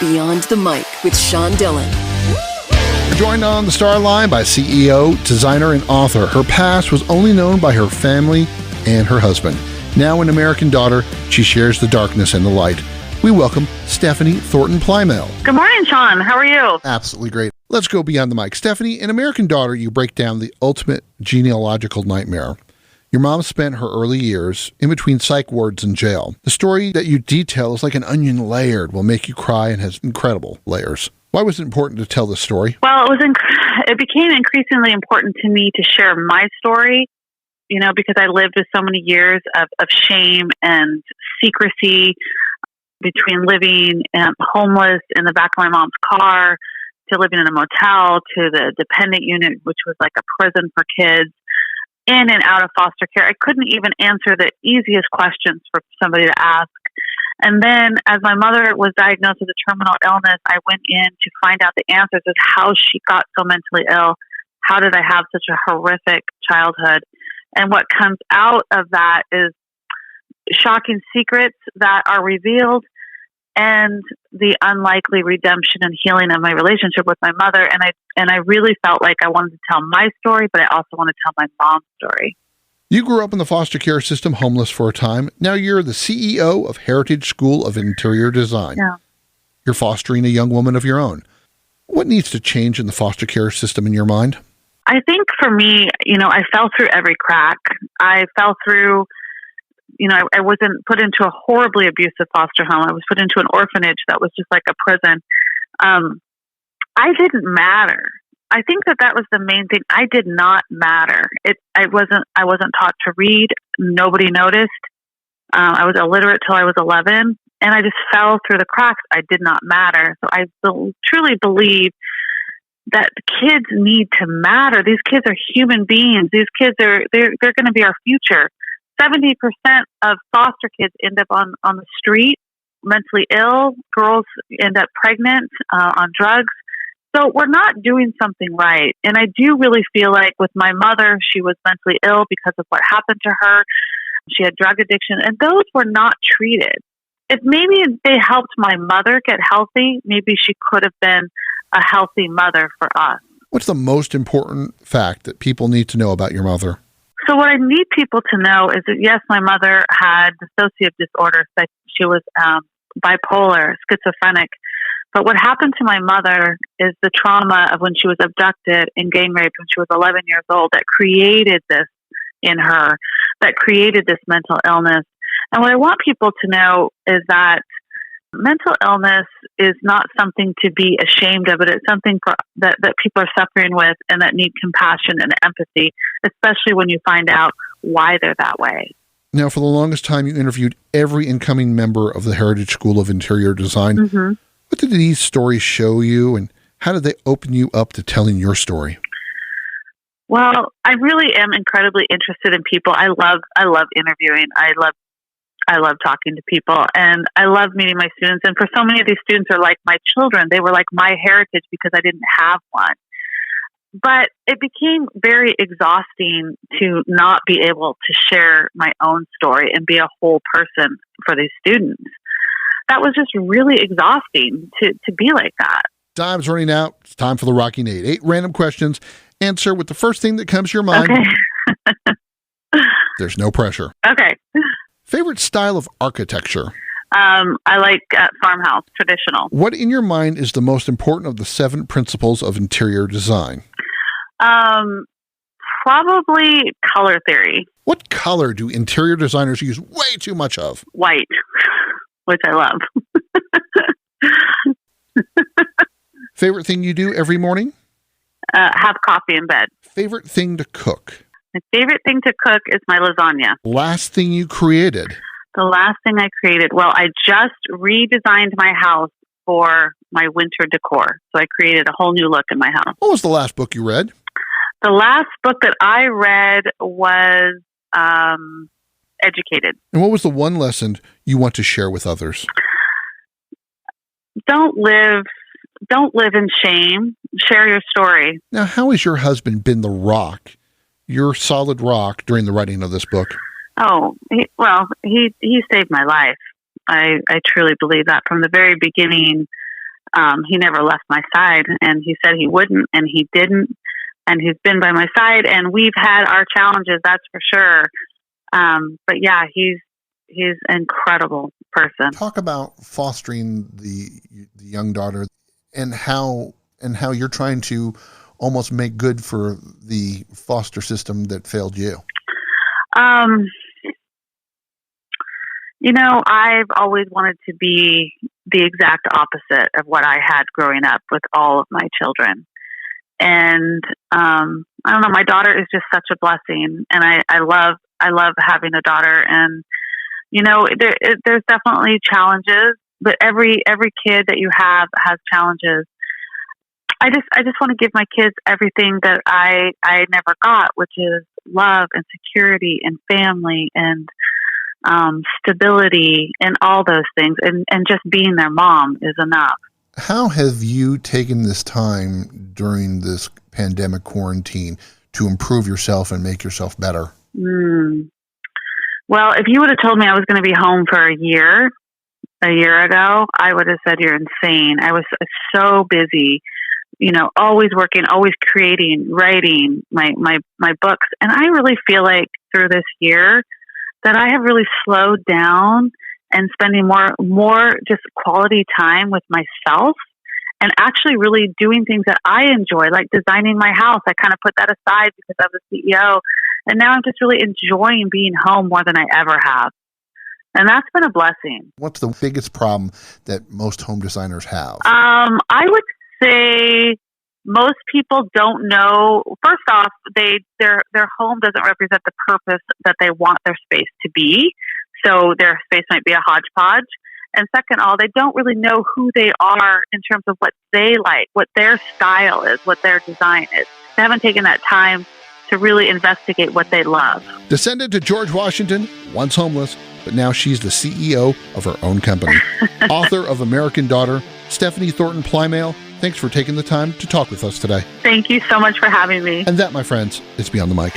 Beyond the Mic with Sean Dillon. We're joined on the Star Line by CEO, designer, and author. Her past was only known by her family and her husband. Now an American daughter, she shares the darkness and the light. We welcome Stephanie Thornton Plymale. Good morning, Sean. How are you? Absolutely great. Let's go beyond the mic. Stephanie, in American Daughter, you break down the ultimate genealogical nightmare. Your mom spent her early years in between psych wards and jail. The story that you detail is like an onion layered, will make you cry, and has incredible layers. Why was it important to tell this story? Well, it became increasingly important to me to share my story, because I lived with so many years of shame and secrecy between living homeless in the back of my mom's car to living in a motel to the dependent unit, which was like a prison for kids, in and out of foster care. I couldn't even answer the easiest questions for somebody to ask. And then as my mother was diagnosed with a terminal illness, I went in to find out the answers of how she got so mentally ill. How did I have such a horrific childhood? And what comes out of that is shocking secrets that are revealed and the unlikely redemption and healing of my relationship with my mother. And I really felt like I wanted to tell my story, but I also want to tell my mom's story. You grew up in the foster care system, homeless for a time. Now you're the CEO of Heritage School of Interior Design. Yeah. You're fostering a young woman of your own. What needs to change in the foster care system in your mind? I think for me, I fell through every crack. I fell through, I wasn't put into a horribly abusive foster home. I was put into an orphanage that was just like a prison. I didn't matter. I think that was the main thing. I did not matter. I wasn't taught to read. Nobody noticed. I was illiterate till I was 11, and I just fell through the cracks. I did not matter. So I truly believe that kids need to matter. These kids are human beings. These kids they're going to be our future. 70% of foster kids end up on the street, mentally ill. Girls end up pregnant, on drugs. So we're not doing something right. And I do really feel like with my mother, she was mentally ill because of what happened to her. She had drug addiction, and those were not treated. If maybe they helped my mother get healthy, maybe she could have been a healthy mother for us. What's the most important fact that people need to know about your mother? So what I need people to know is that, yes, my mother had dissociative disorder. She was bipolar, schizophrenic. But what happened to my mother is the trauma of when she was abducted and gang raped when she was 11 years old that created this in her, that created this mental illness. And what I want people to know is that mental illness is not something to be ashamed of, but it's something that people are suffering with and that need compassion and empathy, especially when you find out why they're that way. Now, for the longest time, you interviewed every incoming member of the Heritage School of Interior Design. Mm-hmm. What did these stories show you, and how did they open you up to telling your story? Well, I really am incredibly interested in people. I love interviewing. I love talking to people, and I love meeting my students. And for so many of these students are like my children. They were like my heritage because I didn't have one. But it became very exhausting to not be able to share my own story and be a whole person for these students. That was just really exhausting to be like that. Time's running out. It's time for the Rocking 8. 8 random questions. Answer with the first thing that comes to your mind. Okay. There's no pressure. Okay. Favorite style of architecture? I like farmhouse, traditional. What in your mind is the most important of the 7 principles of interior design? Probably color theory. What color do interior designers use way too much of? White, which I love. Favorite thing you do every morning? Have coffee in bed. Favorite thing to cook? My favorite thing to cook is my lasagna. Last thing you created? The last thing I created, well, I just redesigned my house for my winter decor. So I created a whole new look in my house. What was the last book you read? The last book that I read was Educated. And what was the one lesson you want to share with others? Don't live in shame. Share your story. Now, how has your husband been the rock, your solid rock, during the writing of this book? Oh, he saved my life. I truly believe that. From the very beginning, He never left my side, and he said he wouldn't, and he didn't, and he's been by my side, and we've had our challenges, that's for sure. But yeah, he's an incredible person. Talk about fostering the young daughter and how you're trying to almost make good for the foster system that failed you. I've always wanted to be the exact opposite of what I had growing up with all of my children. And I don't know, my daughter is just such a blessing, and I love having a daughter. And there's definitely challenges, but every kid that you have has challenges. I just want to give my kids everything that I never got, which is love and security and family and stability and all those things. And just being their mom is enough. How have you taken this time during this pandemic quarantine to improve yourself and make yourself better? Well, if you would have told me I was going to be home for a year ago, I would have said you're insane. I was so busy, always working, always creating, writing my books. And I really feel like through this year that I have really slowed down and spending more just quality time with myself and actually really doing things that I enjoy, like designing my house. I kind of put that aside because I was CEO. And now I'm just really enjoying being home more than I ever have. And that's been a blessing. What's the biggest problem that most home designers have? I would say most people don't know. First off, their home doesn't represent the purpose that they want their space to be. So their space might be a hodgepodge. And second of all, they don't really know who they are in terms of what they like, what their style is, what their design is. They haven't taken that time to really investigate what they love. Descendant to George Washington, once homeless, but now she's the CEO of her own company. Author of American Daughter, Stephanie Thornton Plymale, thanks for taking the time to talk with us today. Thank you so much for having me. And that, my friends, is Beyond the Mic.